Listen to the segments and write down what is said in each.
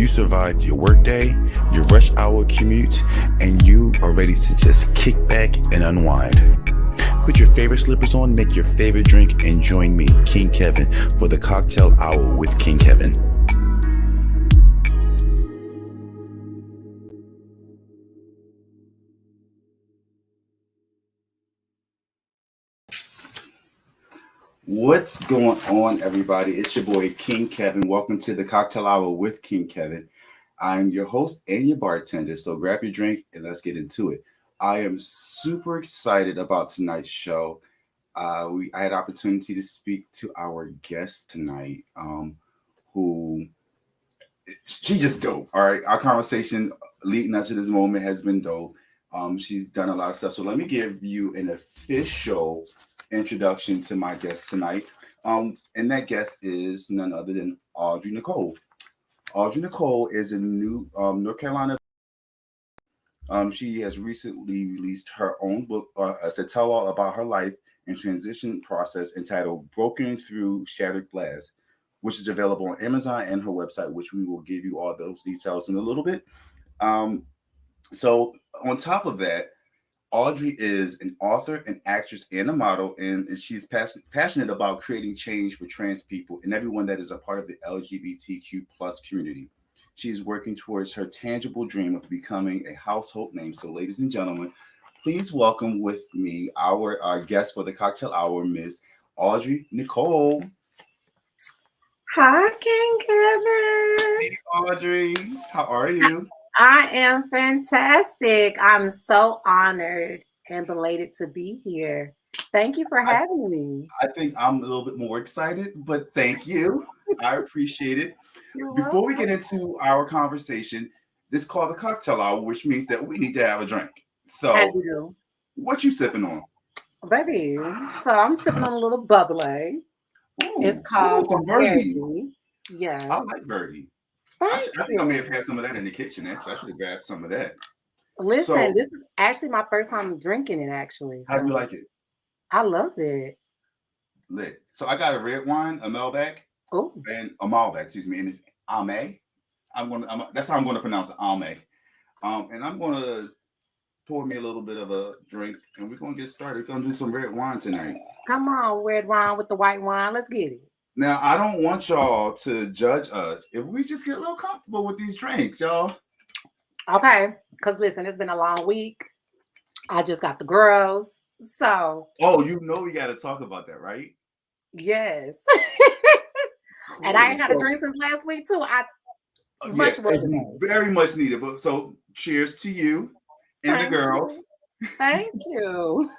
You survived your workday, your rush hour commute, and you are ready to just kick back and unwind. Put your favorite slippers on, make your favorite drink, and join me, Kyng Kevyn, for the Cocktail Hour with Kyng Kevyn. What's going on, everybody? It's your boy, Kyng Kevyn. Welcome to the Cocktail Hour with Kyng Kevyn. I'm your host and your bartender, so grab your drink and let's get into it. I am super excited about tonight's show. I had opportunity to speak to our guest tonight, who she just dope. All right, our conversation leading up to this moment has been dope. She's done a lot of stuff. So let me give you an official introduction to my guest tonight. And that guest is none other than Audrey Nicole. Audrey Nicole is a new North Carolina. She has recently released her own book as a tell-all about her life and transition process entitled Broken Through Shattered Glass, which is available on Amazon and her website, which we will give you all those details in a little bit. So on top of that, Audrey is an author, an actress, and a model, and she's passionate about creating change for trans people and everyone that is a part of the LGBTQ plus community. She's working towards her tangible dream of becoming a household name. So, ladies and gentlemen, please welcome with me our guest for the Cocktail Hour, Miss Audrey Nicole. Hi, Kyng Kevyn. Hey, Audrey. How are you? I am fantastic. I'm so honored and belated to be here. Thank you for having me. I think I'm a little bit more excited, but thank you. I appreciate it. Before we get into our conversation, this is called the Cocktail Hour, which means that we need to have a drink. So, what you sipping on? Baby, so I'm sipping on a little bubbly. It's called Verdi. Yeah. I like Verdi. I think I may have had some of that in the kitchen. Actually, I should have grabbed some of that. Listen, this is actually my first time drinking it, actually. How do you like it? I love it. Lit. So I got a red wine, a Malbec, and a Malbec, excuse me, and it's Ame. That's how I'm going to pronounce it, Ame. And I'm going to pour me a little bit of a drink, and we're going to get started. We're going to do some red wine tonight. Come on, red wine with the white wine. Let's get it. Now, I don't want y'all to judge us if we just get a little comfortable with these drinks, y'all. Okay, because listen, it's been a long week. I just got the girls, so. Oh, you know we got to talk about that, right? Yes. And I ain't had a drink since last week, too. Very much needed. But so, cheers to you and the girls. Thank you.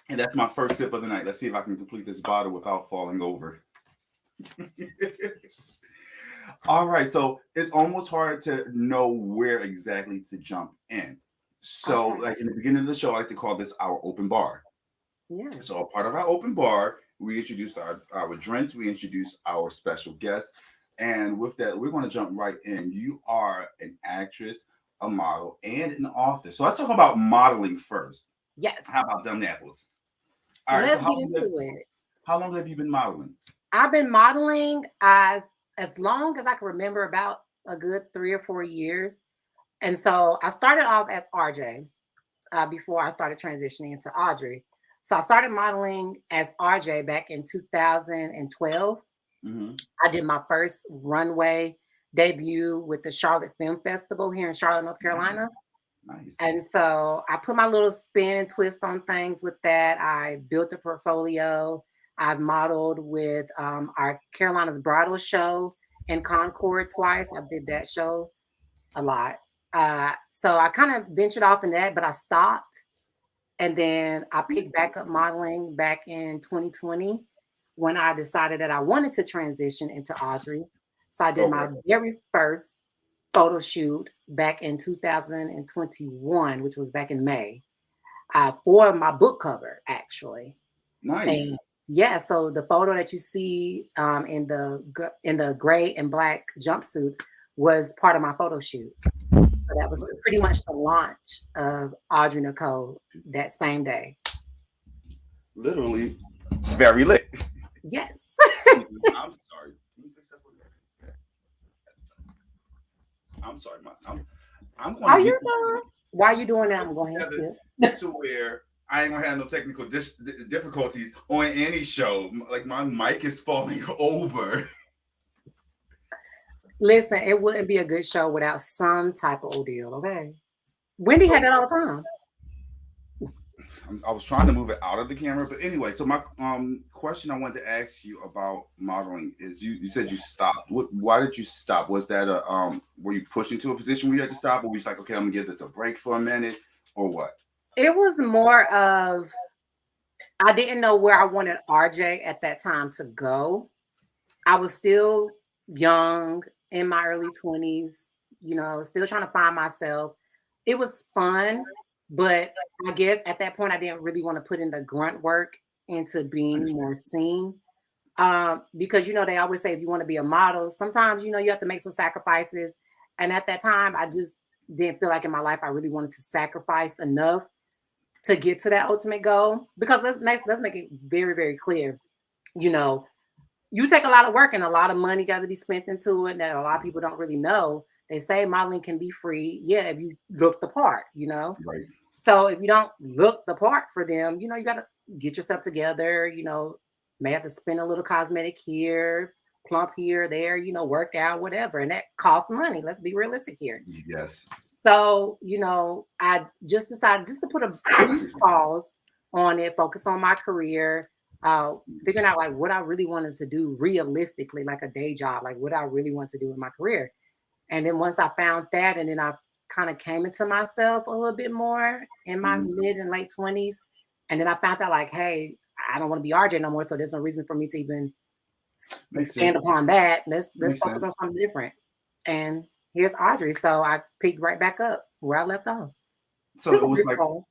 And that's my first sip of the night. Let's see if I can complete this bottle without falling over. All right. So it's almost hard to know where exactly to jump in. So like in the beginning of the show, I like to call this our open bar. Yeah. So a part of our open bar, we introduce our drinks. We introduce our special guests. And with that, we're going to jump right in. You are an actress, a model, and an author. So let's talk about modeling first. Yes. How about them apples? All right, let's get into it. How long have you been modeling? I've been modeling as long as I can remember, about a good 3 or 4 years. And so I started off as RJ before I started transitioning into Audrey. So I started modeling as RJ back in 2012. Mm-hmm. I did my first runway debut with the Charlotte Film Festival here in Charlotte, North Carolina. Nice. And so I put my little spin and twist on things with that. I built a portfolio. I've modeled with our Carolina's Bridal Show in Concord twice. I did that show a lot. So I kind of ventured off in that, but I stopped. And then I picked back up modeling back in 2020 when I decided that I wanted to transition into Audrey. So I did my very first photo shoot back in 2021, which was back in May, for my book cover, actually. Nice. And yeah, so the photo that you see in the gray and black jumpsuit was part of my photo shoot. So that was pretty much the launch of Audrey Nicole that same day. Literally, very lit. Yes. I'm sorry. I'm sorry, I'm going Are to you get done? While you doing that, I'm going to together skip. to where I ain't gonna have no technical difficulties on any show. Like my mic is falling over. Listen, it wouldn't be a good show without some type of ordeal, okay? Wendy So had it all the time. I was trying to move it out of the camera, but anyway. So my question I wanted to ask you about modeling is you said you stopped. Why did you stop? Was that a were you pushing to a position where you had to stop, or were you like, okay, I'm gonna give this a break for a minute, or what? It was more of I didn't know where I wanted RJ at that time to go. I was still young in my early 20s, still trying to find myself. It was fun, but I guess at that point I didn't really want to put in the grunt work into I being understand. more seen. Because they always say if you want to be a model, sometimes you have to make some sacrifices. And at that time, I just didn't feel like in my life I really wanted to sacrifice enough to get to that ultimate goal. Because let's make it very, very clear. You know, you take a lot of work and a lot of money got to be spent into it that a lot of people don't really know. They say modeling can be free, yeah, if you look the part. Right. So if you don't look the part for them, you got to get yourself together, may have to spend a little cosmetic here, plump here, there, work out, whatever. And that costs money. Let's be realistic here. Yes. So, I just decided just to put a brief pause on it, focus on my career, figuring out like what I really wanted to do realistically, like a day job, like what I really want to do in my career. And then once I found that, and then I kind of came into myself a little bit more in my Mhm. mid and late 20s. And then I found out like, hey, I don't want to be RJ no more. So there's no reason for me to even Makes expand sense. upon that. Let's Makes focus on sense. something different. And here's Audrey. So I picked right back up where I left off. So Just it a was brief like, pause.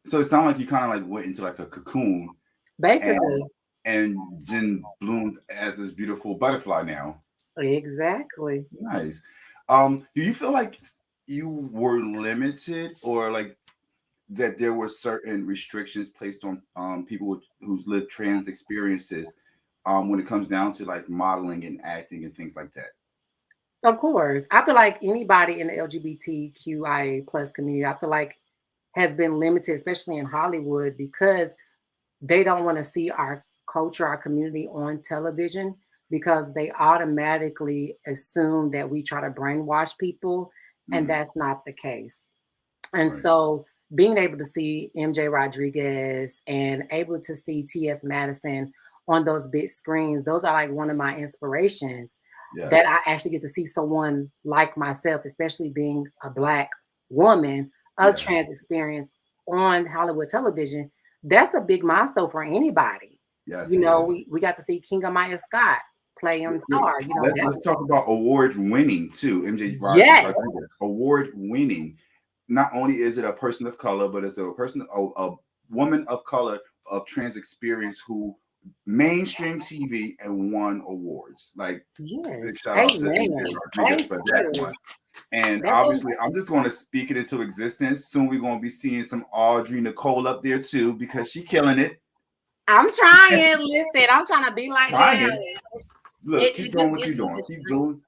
so it sounded like you kind of like went into like a cocoon and Basically. then bloomed as this beautiful butterfly now. Exactly. Nice. Do you feel like you were limited, or like that there were certain restrictions placed on people who's lived trans experiences when it comes down to like modeling and acting and things like that? Of course. I feel like anybody in the LGBTQIA plus community, I feel like has been limited, especially in Hollywood, because they don't want to see our culture, our community on television because they automatically assume that we try to brainwash people, and Hmm. that's not the case. And Right. so being able to see MJ Rodriguez and able to see T.S. Madison on those big screens, those are like one of my inspirations that Yes. I actually get to see someone like myself, especially being a Black woman of Yes. trans experience on Hollywood television. That's a big milestone for anybody. Yes, it is. We got to see King Scott play on Wait, Star. That let's was talk about award winning too. yes, Rodriguez, award winning. Not only is it a person of color, but it's a person, a woman of color of trans experience who mainstream TV and won awards. Like big yes. shout out to MJ Amen. Rodriguez Thank for that you. one. And That goes obviously, I'm just going to speak it into existence. Soon we're going to be seeing some Audrey Nicole up there too because she killing it. I'm trying. Listen, I'm trying to be like them. Trying. Look, It, keep it doing just what gives you're me doing. the Keep strength. doing.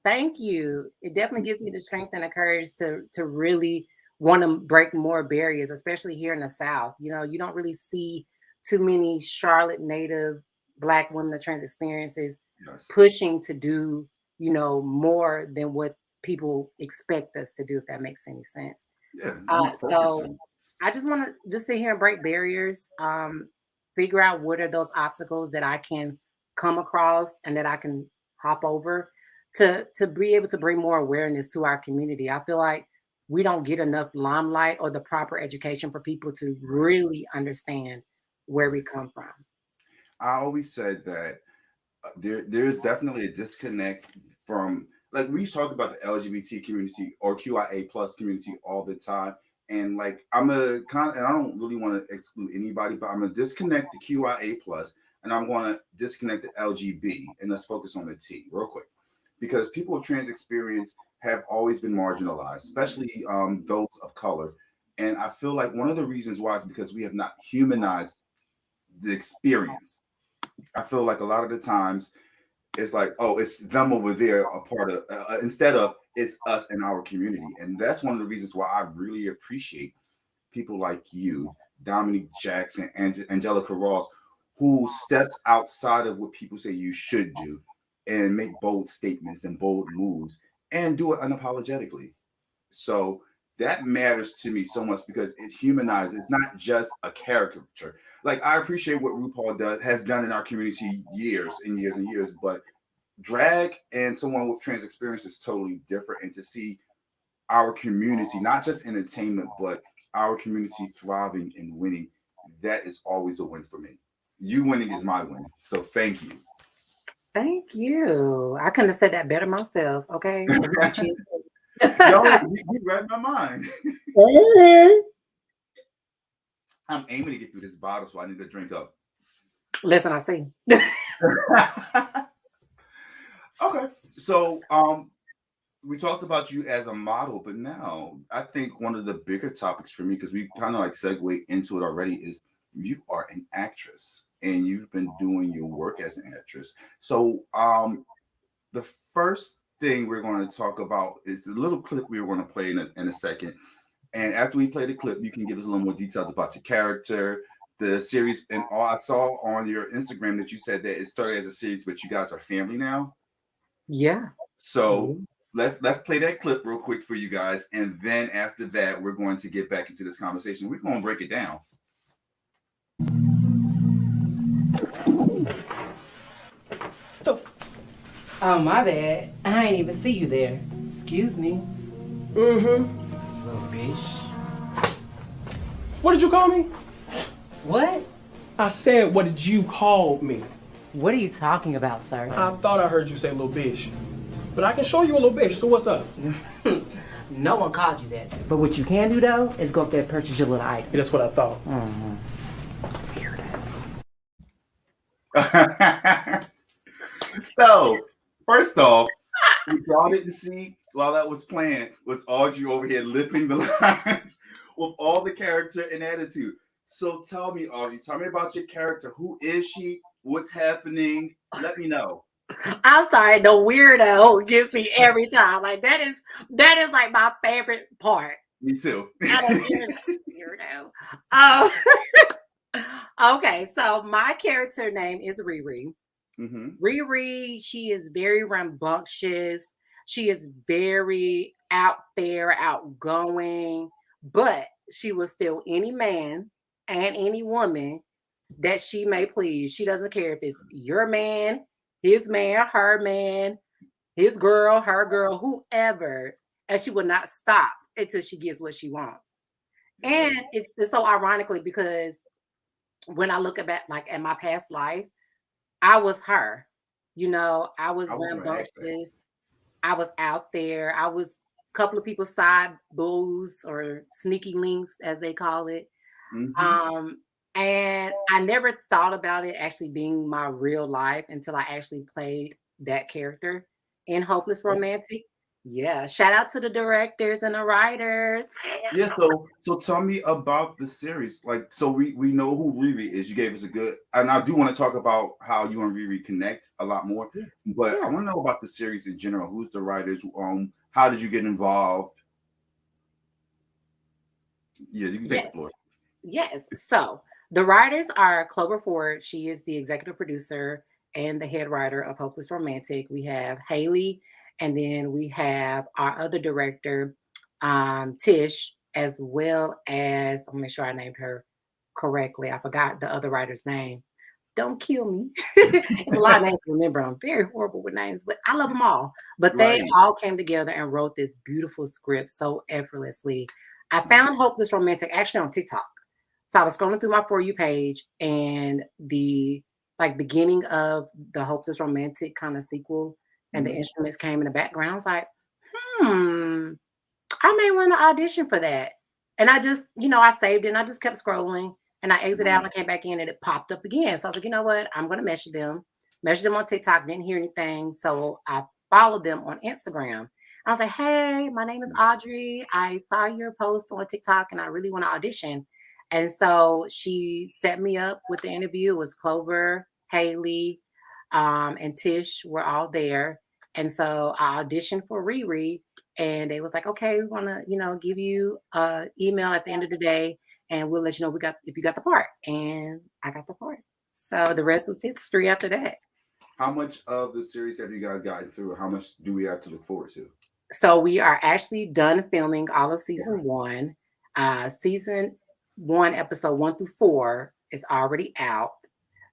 Thank you. It definitely gives me the strength and the courage to really want to break more barriers, especially here in the South. You don't really see too many Charlotte native Black women of trans experiences Yes. pushing to do, more than what people expect us to do, if that makes any sense. Yeah, that makes perfect So sense. I just want to just sit here and break barriers, figure out what are those obstacles that I can come across and that I can hop over to be able to bring more awareness to our community. I feel like we don't get enough limelight or the proper education for people to Right, really understand where we right. come from. I always said that there's definitely a disconnect from, like, we talk about the LGBT community or QIA plus community all the time. And like I'm a kind of, and I don't really want to exclude anybody, but I'm gonna disconnect the QIA plus and I'm gonna disconnect the LGB and let's focus on the T real quick. Because people with trans experience have always been marginalized, especially those of color. And I feel like one of the reasons why is because we have not humanized the experience. I feel like a lot of the times it's like, oh, it's them over there, a part of, instead of it's us and our community. And that's one of the reasons why I really appreciate people like you, Dominique Jackson, and Angelica Ross, who steps outside of what people say you should do and make bold statements and bold moves and do it unapologetically. So that matters to me so much because it humanizes. It's not just a caricature. Like I appreciate what RuPaul has done in our community years and years and years, but drag and someone with trans experience is totally different. And to see our community, not just entertainment, but our community thriving and winning, that is always a win for me. You winning is my win. So thank you. Thank you. I couldn't have said that better myself. Okay. So don't you? No, you read my mind. I'm aiming to get through this bottle, so I need to drink up. Listen, I see. Okay. So we talked about you as a model, but now I think one of the bigger topics for me, because we kind of like segue into it already, is you are an actress and you've been doing your work as an actress. So the first thing we're going to talk about is the little clip we were going to play in a second. And after we play the clip, you can give us a little more details about your character, the series, and all. I saw on your Instagram that you said that it started as a series, but you guys are family now. Yeah. So let's play that clip real quick for you guys, and then after that, we're going to get back into this conversation. We're going to break it down. Oh, my bad. I ain't even see you there. Excuse me. Mm-hmm. Little bitch. What did you call me? What? I said, what did you call me? What are you talking about, sir? I thought I heard you say little bitch. But I can show you a little bitch, so what's up? No one called you that. But what you can do, though, is go up there and purchase your little item. Yeah, that's what I thought. Weirdo. So, first off, what y'all didn't see while that was playing was Audrey over here lipping the lines with all the character and attitude. So tell me, Audrey, tell me about your character. Who is she? What's happening? Let me know. I'm sorry, the weirdo gets me every time. Like that is like my favorite part. Me too. Weirdo. Okay, so my character name is Riri. Mm-hmm. Riri, she is very rambunctious. She is very out there, outgoing, but she will steal any man and any woman that she may please. She doesn't care if it's your man, his man, her man, his girl, her girl, whoever, and she will not stop until she gets what she wants. And it's so ironically because when I look at like at my past life, I was her. You know, I was rambunctious. I was out there. I was a couple of people's side boos or sneaky links, as they call it. Mm-hmm. And I never thought about it actually being my real life until I actually played that character in Hopeless Romantic. Yeah. Shout out to the directors and the writers. Yeah, so tell me about the series. Like, so we know who Riri is. You gave us a good, and I do want to talk about how you and Riri connect a lot more. But I want to know about the series in general. Who's the writers? How did you get involved? Yeah, you can take the floor. Yes. So the writers are Clover Ford. She is the executive producer and the head writer of Hopeless Romantic. We have Haley, and then we have our other director, Tish, as well as, I'll make sure I named her correctly. I forgot the other writer's name. Don't kill me. It's a lot of names to remember. I'm very horrible with names, but I love them all. But they all came together and wrote this beautiful script so effortlessly. I found Hopeless Romantic actually on TikTok. So I was scrolling through my For You page, and the like beginning of the Hopeless Romantic kind of sequel and the instruments came in the background. I was like, I may want to audition for that. And I just, I saved it and I just kept scrolling, and I exited out and I came back in and it popped up again. So I was like, you know what? I'm going to message them on TikTok, didn't hear anything. So I followed them on Instagram. I was like, hey, my name is Audrey. I saw your post on TikTok and I really want to audition. And so she set me up with the interview. It was Clover, Haley, and Tish were all there. And so I auditioned for Riri, and they was like, okay, we want to, give you an email at the end of the day, and we'll let you know if you got the part. And I got the part. So the rest was history after that. How much of the series have you guys gotten through? How much do we have to look forward to? So we are actually done filming all of season one. Season one, episode 1 through 4 is already out.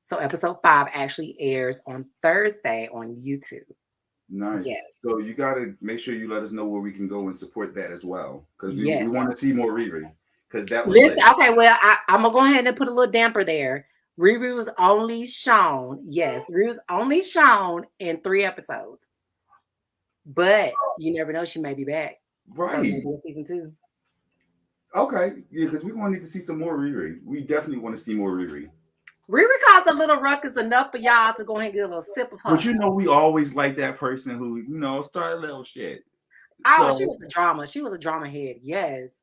So episode 5 actually airs on Thursday on YouTube. Nice. Yes. So you got to make sure you let us know where we can go and support that as well. Because we want to see more Riri. Because that was okay, well, I'm going to go ahead and put a little damper there. Riri was only shown, Riri was only shown in 3 episodes. But you never know, she may be back. Right. So maybe season 2. Okay. Yeah, because we're going to need to see some more Riri. We definitely want to see more Riri. Riri caused a little ruckus enough for y'all to go ahead and get a little sip of her. But we always like that person who, started a little shit. Oh, she was a drama. She was a drama head, yes.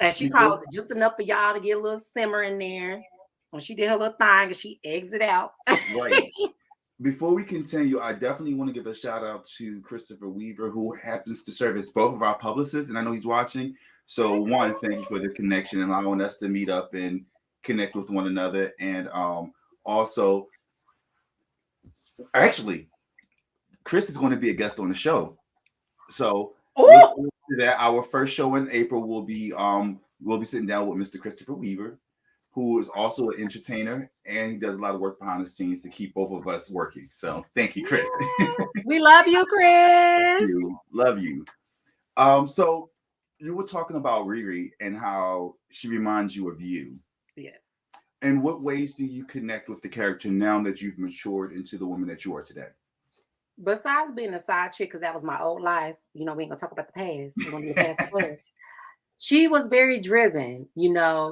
And she caused it just enough for y'all to get a little simmer in there. When she did her little thing and she exit out. Right. Before we continue, I definitely want to give a shout out to Christopher Weaver, who happens to serve as both of our publicists, and I know he's watching. So one, thank you for the connection and allowing us to meet up and connect with one another. And also, actually, Chris is going to be a guest on the show. So that our first show in April will be we'll be sitting down with Mr. Christopher Weaver, who is also an entertainer, and he does a lot of work behind the scenes to keep both of us working. So thank you, Chris. We love you, Chris. Love you. So you were talking about Riri and how she reminds you of you. Yes. In what ways do you connect with the character now that you've matured into the woman that you are today? Besides being a side chick, because that was my old life, we ain't gonna talk about the past. We're gonna be the past first. She was very driven,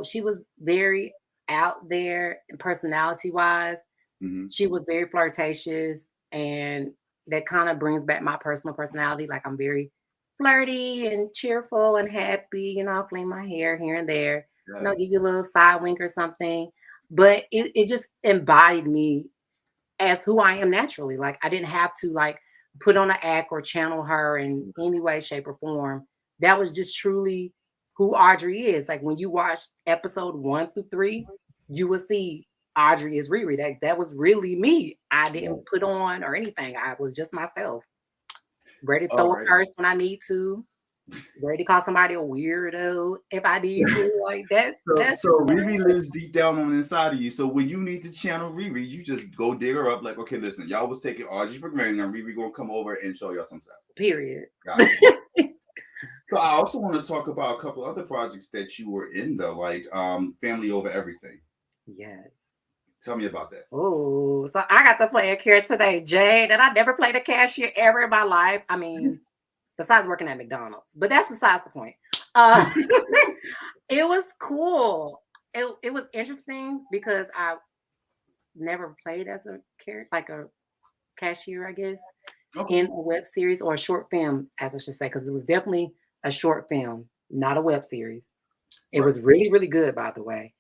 she was very out there personality wise. Mm-hmm. She was very flirtatious, and that kind of brings back my personal personality. Like, I'm very flirty and cheerful and happy, fling my hair here and there, yes. Give you a little side wink or something. But it just embodied me as who I am naturally. Like, I didn't have to put on an act or channel her in any way, shape, or form. That was just truly who Audrey is. Like, when you watch episode 1 through 3, you will see Audrey is Riri. That was really me. I didn't put on or anything. I was just myself. Ready to throw a purse when I need to. Ready to call somebody a weirdo if I need to. That's so Riri lives deep down on the inside of you. So when you need to channel Riri, you just go dig her up. Like, okay, listen, y'all was taking Audrey for granted. Now Riri gonna come over and show y'all some stuff. Period. Got it. So I also want to talk about a couple other projects that you were in, though, like Family Over Everything. Yes. Tell me about that. Oh, so I got to play a character today, Jade, and I never played a cashier ever in my life. I mean, besides working at McDonald's, but that's besides the point. It was cool. It was interesting because I never played as a character, like a cashier, I guess, in a web series or a short film, as I should say, because it was definitely a short film, not a web series. It was really, really good, by the way.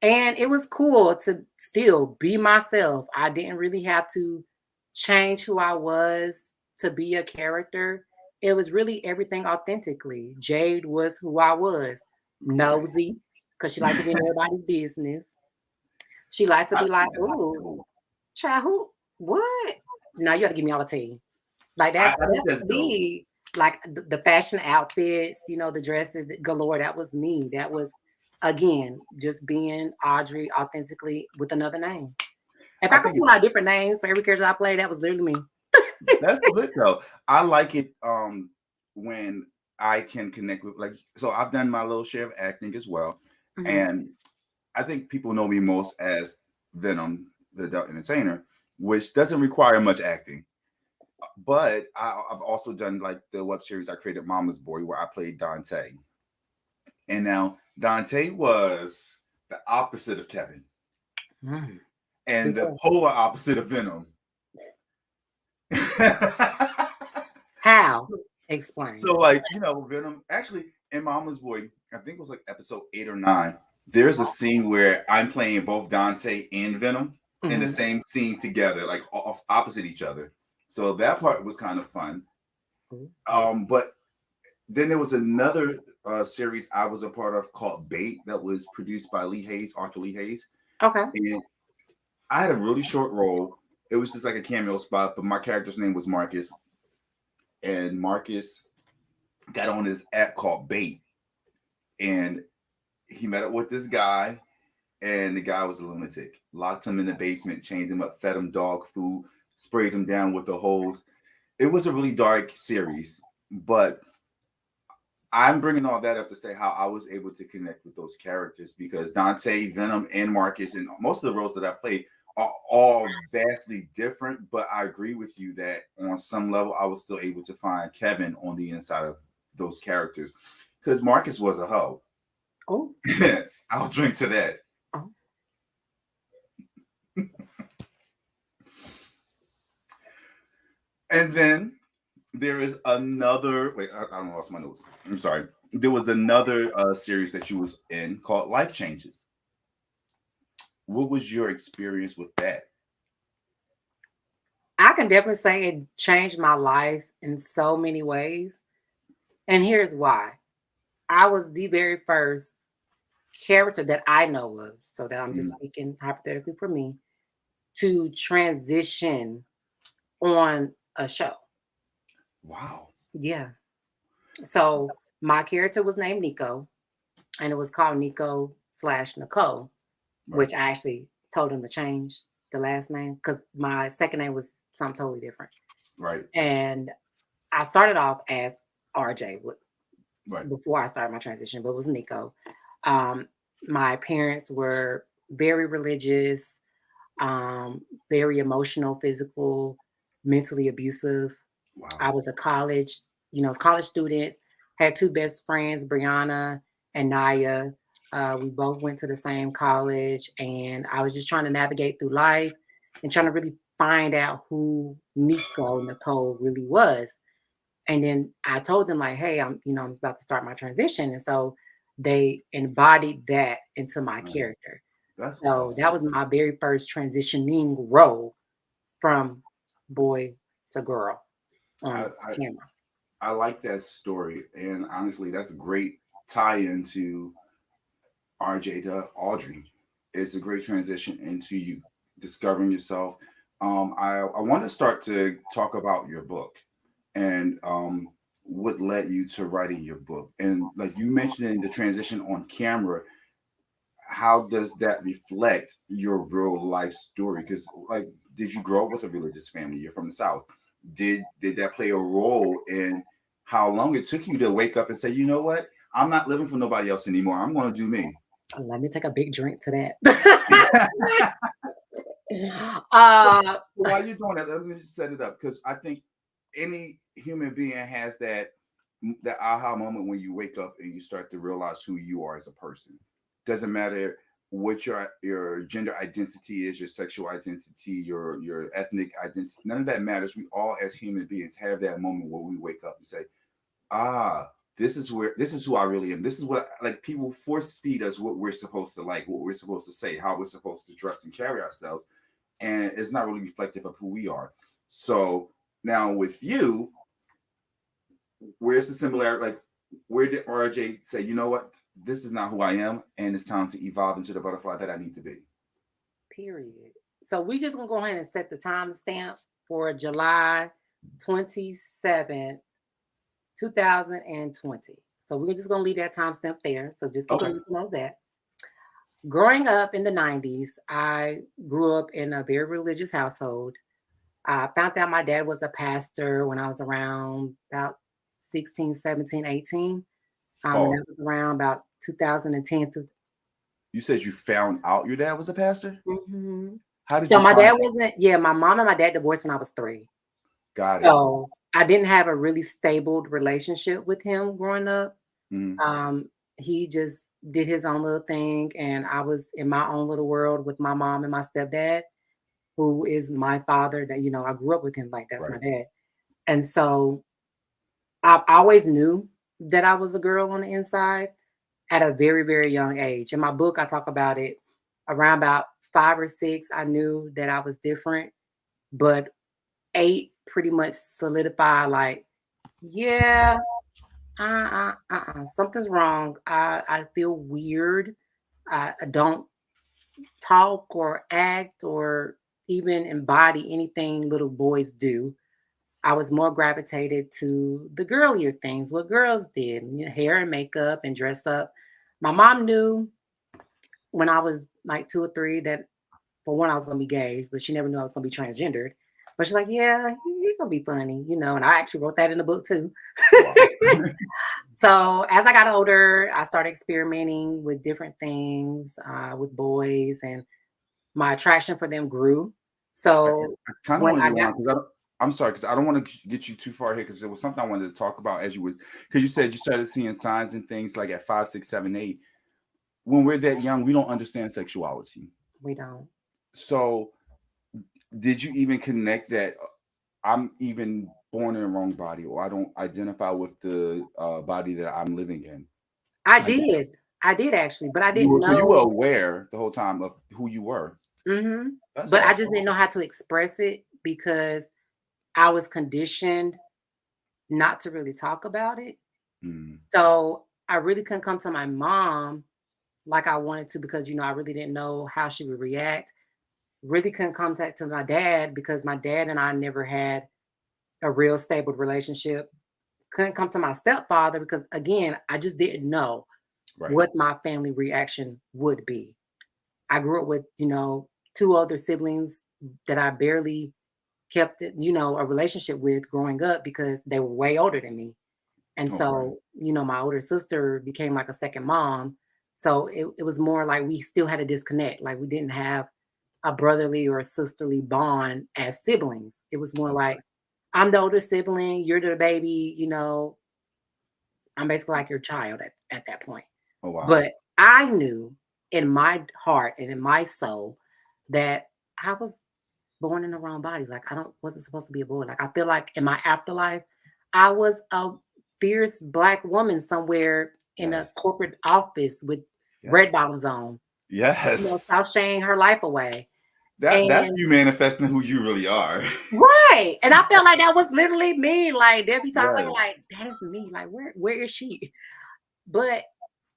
And it was cool to still be myself. I didn't really have to change who I was to be a character. It was really everything authentically. Jade was who I was. Nosy, because she liked to be in everybody's business. She liked to be like, ooh, child, who, what? Now you got to give me all the tea. Like, that's me. Like, the fashion outfits, the dresses galore, that was me. That was, again, just being Audrey authentically with another name. If I could pull out different names for every character I played, that was literally me. That's good, though. I like it when I can connect with, so I've done my little share of acting as well. Mm-hmm. And I think people know me most as Venom, the adult entertainer, which doesn't require much acting. But I've also done the web series I created, Mama's Boy, where I played Dante. And now Dante was the opposite of Kevin. And the polar opposite of Venom. How? Explain. So, Venom, actually, in Mama's Boy, I think it was episode 8 or 9, there's a scene where I'm playing both Dante and Venom. in the same scene together, like opposite each other. So that part was kind of fun. But then there was another series I was a part of called Bait that was produced by Arthur Lee Hayes. Okay. And I had a really short role. It was just like a cameo spot, but my character's name was Marcus. And Marcus got on this app called Bait. And he met up with this guy, and the guy was a lunatic. Locked him in the basement, chained him up, fed him dog food, sprayed him down with the hose. It was a really dark series, but I'm bringing all that up to say how I was able to connect with those characters because Dante, Venom, and Marcus, and most of the roles that I played are all vastly different. But I agree with you that on some level, I was still able to find Kevin on the inside of those characters because Marcus was a hoe. Oh, I'll drink to that. Oh. And then there is another. Wait, I don't lost my notes. I'm sorry. There was another series that you was in called Life Changes. What was your experience with that? I can definitely say it changed my life in so many ways. And here's why. I was the very first character that I know of, so that I'm just speaking hypothetically for me, to transition on a show. Wow. Yeah. So my character was named Nico, and it was called Nico/Nicole, which I actually told him to change the last name because my second name was something totally different. Right. And I started off as RJ Right. before I started my transition, but it was Nico. My parents were very religious, very emotional, physical, mentally abusive. Wow. I was a college student, had two best friends, Brianna and Naya. We both went to the same college, and I was just trying to navigate through life and trying to really find out who Nicole really was. And then I told them like, hey, I'm about to start my transition. And so they embodied that into my character. That's So awesome. that was my very first transitioning role from boy to girl on camera. I like that story. And honestly, that's a great tie into RJ to Audrey. It's a great transition into you discovering yourself. I want to start to talk about your book and what led you to writing your book. And like you mentioned in the transition on camera, how does that reflect your real life story? Because like, did you grow up with a religious family? You're from the South. Did that play a role in how long it took you to wake up and say, you know what? I'm not living for nobody else anymore. I'm going to do me. Let me take a big drink to that. While you're doing that, let me just set it up because I think any human being has that aha moment when you wake up and you start to realize who you are as a person. Doesn't matter what your gender identity is, your sexual identity, your ethnic identity. None of that matters. We all, as human beings, have that moment where we wake up and say, this is who I really am. This is what, like, people force feed us what we're supposed to like, what we're supposed to say, how we're supposed to dress and carry ourselves. And it's not really reflective of who we are. So now with you, where's the similarity? Like, where did RJ say, you know what? This is not who I am, and it's time to evolve into the butterfly that I need to be. Period. So we just gonna go ahead and set the timestamp for July 27th, 2020. So we're just gonna leave that timestamp there. So just keep to know that. Growing up in the 90s, I grew up in a very religious household. I found out my dad was a pastor when I was around about 16, 17, 18. That was around about 2010. You said you found out your dad was a pastor? Mm-hmm. How did so you my find dad wasn't, my mom and my dad divorced when I was 3. Got it. So I didn't have a really stable relationship with him growing up. Mm-hmm. He just did his own little thing, and I was in my own little world with my mom and my stepdad, who is my father. That I grew up with him, like that's my dad. And so I always knew that I was a girl on the inside at a very, very young age. In my book, I talk about it. Around about 5 or 6, I knew that I was different, but 8 pretty much solidified like, yeah, something's wrong. I feel weird. I don't talk or act or even embody anything little boys do. I was more gravitated to the girlier things, what girls did, hair and makeup and dress up. My mom knew when I was like 2 or 3 that for one, I was gonna be gay, but she never knew I was gonna be transgendered. But she's like, yeah, he's gonna be funny, and I actually wrote that in the book too. Wow. So as I got older, I started experimenting with different things with boys, and my attraction for them grew. So I kind of when want I to go got on because I'm sorry, because I don't want to get you too far here because there was something I wanted to talk about as you were, because you said you started seeing signs and things like at 5, 6, 7, 8. When we're that young, we don't understand sexuality. we don't. So did you even connect that I'm even born in the wrong body, or I don't identify with the body that I'm living in? I Like did. I did actually, but I you didn't were, so you were know. aware the whole time of who you were. hmm That's But I just awesome. didn't know how to express it because I was conditioned not to really talk about it. Mm, So I really couldn't come to my mom like I wanted to because I really didn't know how she would react. Really couldn't contact to my dad because my dad and I never had a real stable relationship. Couldn't come to my stepfather because again, I just didn't know right. what my family reaction would be. I grew up with, 2 older siblings that I barely kept, a relationship with growing up because they were way older than me. And Okay. so, my older sister became like a second mom. So it was more like we still had a disconnect. Like we didn't have a brotherly or a sisterly bond as siblings. It was more Okay. like, I'm the older sibling, you're the baby, I'm basically like your child at that point. Oh wow. But I knew in my heart and in my soul that I was born in the wrong body. Like I don't wasn't supposed to be a boy. Like I feel like in my afterlife, I was a fierce black woman somewhere in a Yes. corporate office with red Yes. bottoms on, Yes. sashaying her life away. That's And you manifesting who you really are. right. And I felt like that was literally me. Like there'd be times Yes. like that is me. Like where is she? But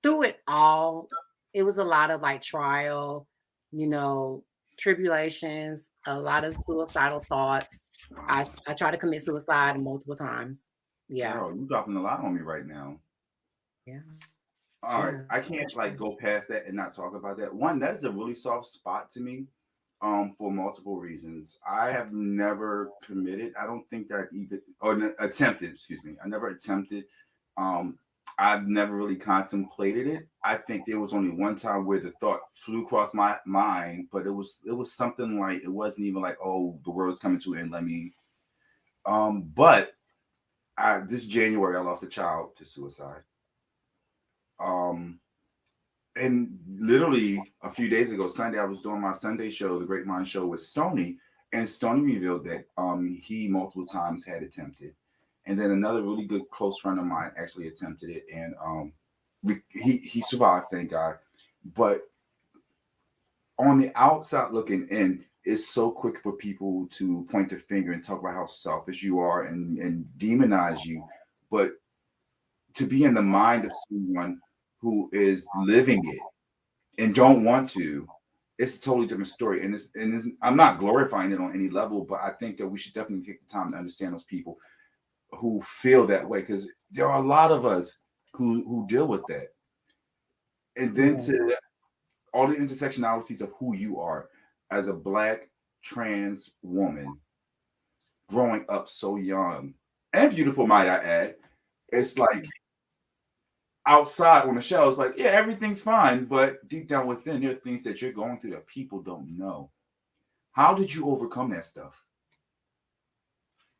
through it all, it was a lot of like trial, you know, tribulations, a lot of suicidal thoughts. I Wow. I tried to commit suicide multiple times. Yeah. Girl, you dropping a lot on me right now. Yeah. All right. Yeah. I can't like go past that and not talk about that. One, that is a really soft spot to me. For multiple reasons. I have never committed. I don't think that I've even attempted, excuse me. I never attempted. Um, I've never really contemplated it. I think there was only one time where the thought flew across my mind, but it was something like it wasn't even like, oh, the world's coming to an end. Let me but this January I lost a child to suicide. Um and literally a few days ago, Sunday, I was doing my Sunday show, the Great Mind Show with Stony, and Stony revealed that he multiple times had attempted, and then another really good close friend of mine actually attempted it, and he survived, thank God. But on the outside looking in, it's so quick for people to point their finger and talk about how selfish you are and demonize you, but to be in the mind of someone who is living it and don't want to, it's a totally different story. I'm not glorifying it on any level, but I think that we should definitely take the time to understand those people who feel that way, because there are a lot of us who deal with that. And then Yeah. to all the intersectionalities of who you are as a black trans woman growing up so young and beautiful, might I add. It's like outside on the shelves, like, yeah, everything's fine, but deep down within, there are things that you're going through that people don't know. How did you overcome that stuff?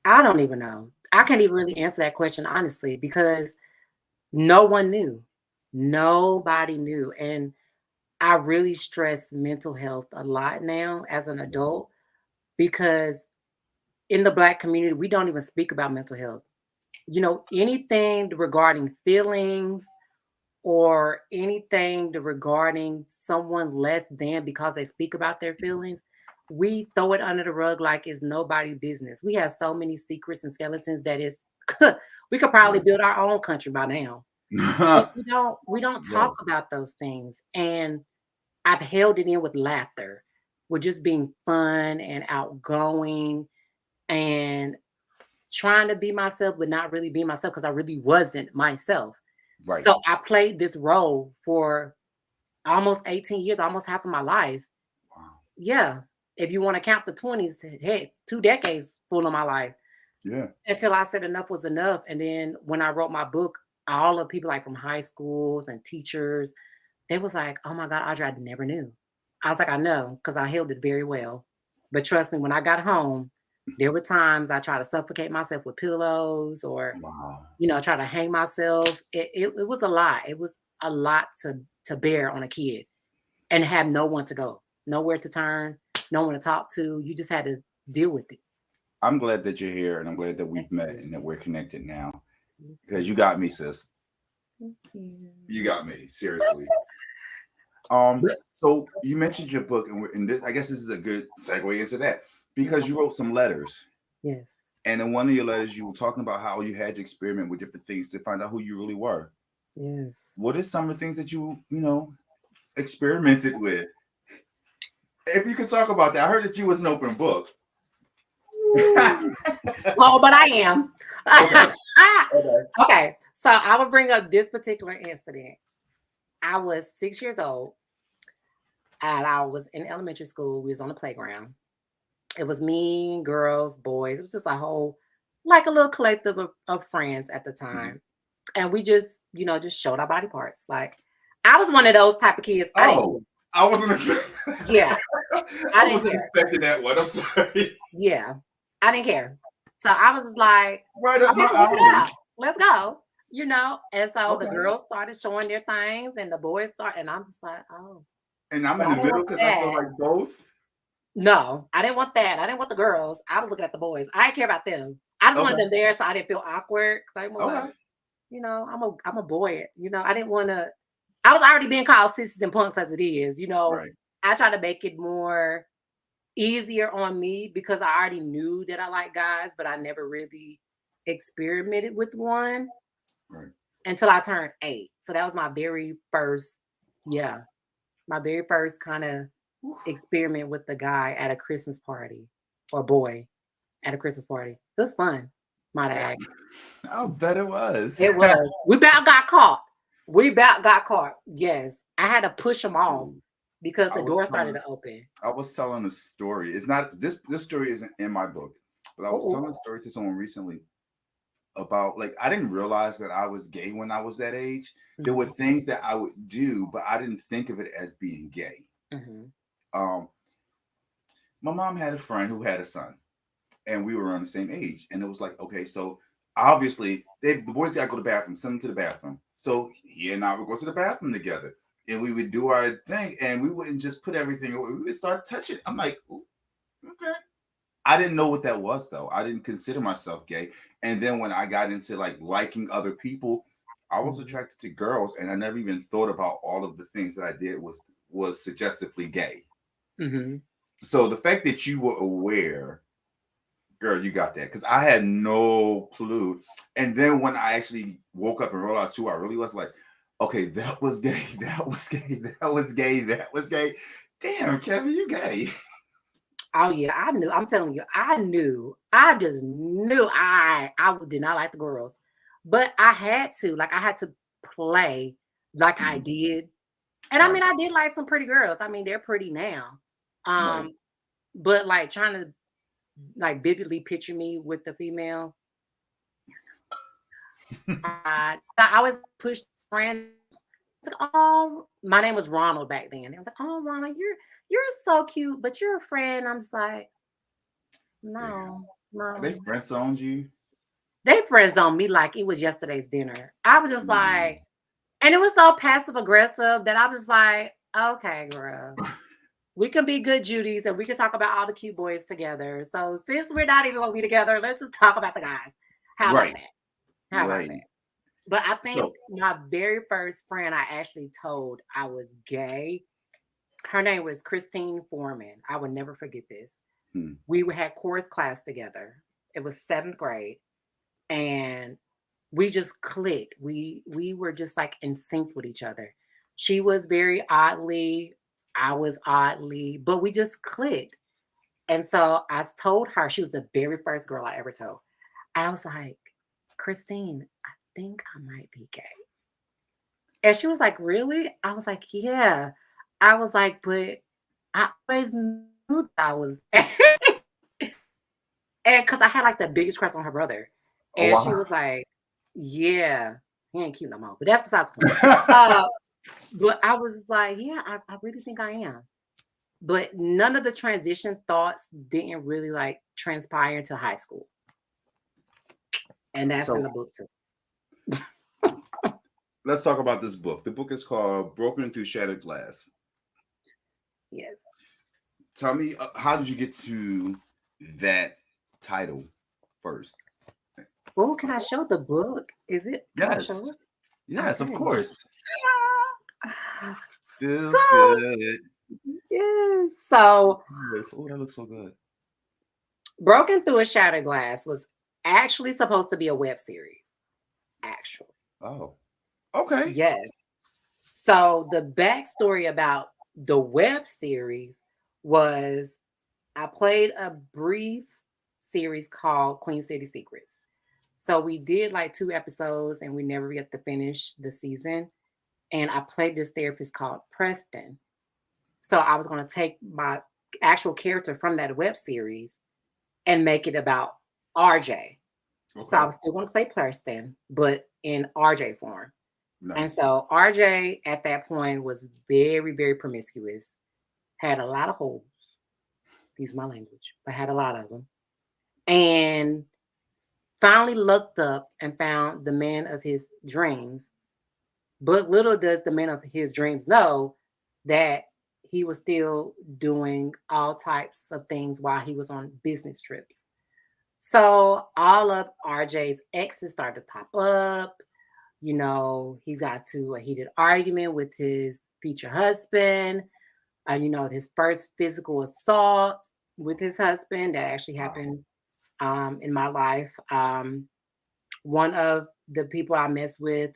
I don't even know. I can't even really answer that question honestly because no one knew. Nobody knew. And I really stress mental health a lot now as an Yes. adult because in the Black community, we don't even speak about mental health. Anything regarding feelings or anything regarding someone less than because they speak about their feelings, we throw it under the rug like it's nobody's business. We have so many secrets and skeletons that it's we could probably build our own country by now. But we don't talk Yes. about those things. And I've held it in with laughter, with just being fun and outgoing and trying to be myself, but not really being myself because I really wasn't myself. Right. So I played this role for almost 18 years, almost half of my life. Wow. Yeah. If you want to count the 20s, hey, 2 decades full of my life. Yeah. Until I said enough was enough. And then when I wrote my book, all of people like from high schools and teachers, they was like, oh my God, Audrey, I never knew. I was like, I know, because I held it very well. But trust me, when I got home, there were times I tried to suffocate myself with pillows or, Wow. try to hang myself. It was a lot. It was a lot to bear on a kid and have no one to go, nowhere to turn, no one to talk to. You just had to deal with it. I'm glad that you're here, and I'm glad that we've met and that we're connected now. Because you got me, sis. Thank you. You got me, seriously. So you mentioned your book, and this, I guess this is a good segue into that because you wrote some letters, Yes. and in one of your letters, you were talking about how you had to experiment with different things to find out who you really were. Yes. What are some of the things that you experimented with? If you could talk about that, I heard that you was an open book. Oh, but I am. Okay. Okay. So I will bring up this particular incident. I was 6 years old and I was in elementary school. We was on the playground. It was me, girls, boys. It was just a little collective of friends at the time. And we just, just showed our body parts. Like I was one of those type of kids. I wasn't. Yeah. I wasn't expecting that one. I'm sorry. Yeah. I didn't care. So I was just like, Right up my alley. Let's go. And so the girls started showing their things and the boys started, and I'm just like, oh. And I'm in the middle because I feel like both. No, I didn't want that. I didn't want the girls. I was looking at the boys. I didn't care about them. I just wanted them there so I didn't feel awkward. Cause I'm a boy. I didn't want to. I was already being called sissies and punks as it is. Right. I try to make it more easier on me because I already knew that I like guys, but I never really experimented with one until I turned 8. So that was my very first kind of experiment with the guy at a Christmas party or boy at a Christmas party. It was fun, might I add. I'll bet it was. It was. We about got caught. Yes. I had to push them off because the door started to open. I was telling a story. It's not this story isn't in my book, but I was telling a story to someone recently about I didn't realize that I was gay when I was that age. Mm-hmm. There were things that I would do, but I didn't think of it as being gay. Mm-hmm. My mom had a friend who had a son, and we were around the same age. And it was like, okay, so obviously the boys got to go to the bathroom, send them to the bathroom. So he and I would go to the bathroom together, and we would do our thing, and we wouldn't just put everything away. We would start touching. I'm like, okay. I didn't know what that was, though. I didn't consider myself gay. And then when I got into liking other people, I was attracted to girls, and I never even thought about all of the things that I did was suggestively gay. Mm-hmm. So the fact that you were aware, girl, you got that, because I had no clue. And then when I actually woke up and realized who I really was, like, okay, that was gay, that was gay, that was gay, that was gay. Damn, Kevin, you gay. Oh yeah, I knew. I'm telling you, I knew. I just knew I did not like the girls, but I had to. I had to play like I did, and I mean, I did like some pretty girls. I mean, they're pretty now, but trying to vividly picture me with the female. I always pushed friends. Like, oh, my name was Ronald back then. I was like, oh, Ronald, you're so cute, but you're a friend. I'm just like, no. They friend zoned you? They friend zoned me like it was yesterday's dinner. I was just like, and it was so passive aggressive that I was like, okay, girl, we can be good Judies and we can talk about all the cute boys together. So since we're not even gonna be together, let's just talk about the guys. How about that? How about that? But I So, think my very first friend I actually told I was gay. Her name was Christine Foreman. I would never forget this. hmm, We had chorus class together. It was seventh grade, and we just clicked. We were just like in sync with each other. She was very oddly, I was oddly, but we just clicked. And so I told her, she was the very first girl I ever told. I was like, Christine, I think I might be gay. And she was like, really? I was like, yeah. I was like, but I always knew that I was and because I had like the biggest crush on her brother. oh And she wow. was like, yeah, he ain't cute no more. But that's besides the point. Uh, but I was like, yeah, I really think I am. But none of the transition thoughts didn't really like transpire into high school. And that's in So the book too. let's talk about this book. The book is called Broken Through Shattered Glass. Yes. Tell me, how did you get to that title first? Oh, can I show the book? Is it? Can I Yes, show it? yes, of Okay. course. So, Feels good. yes. So, Yes. Oh, that looks so good. Broken Through a Shattered Glass was actually supposed to be a web series. Actually. Oh, okay. Yes. So, the backstory about the web series was I played a brief series called Queen City Secrets. So, we did like 2 episodes and we never get to finish the season. And I played this therapist called Preston. So I was going to take my actual character from that web series and make it about RJ. So I Okay. was still going to play Preston, but in RJ form. And Nice. so RJ at that point was very, very promiscuous, had a lot of holes, excuse my language, but had a lot of them. And finally looked up and found the man of his dreams. But little does the man of his dreams know that he was still doing all types of things while he was on business trips. So all of RJ's exes started to pop up. You know, he got to a heated argument with his future husband. His first physical assault with his husband that actually Wow. happened in my life. One of the people I mess with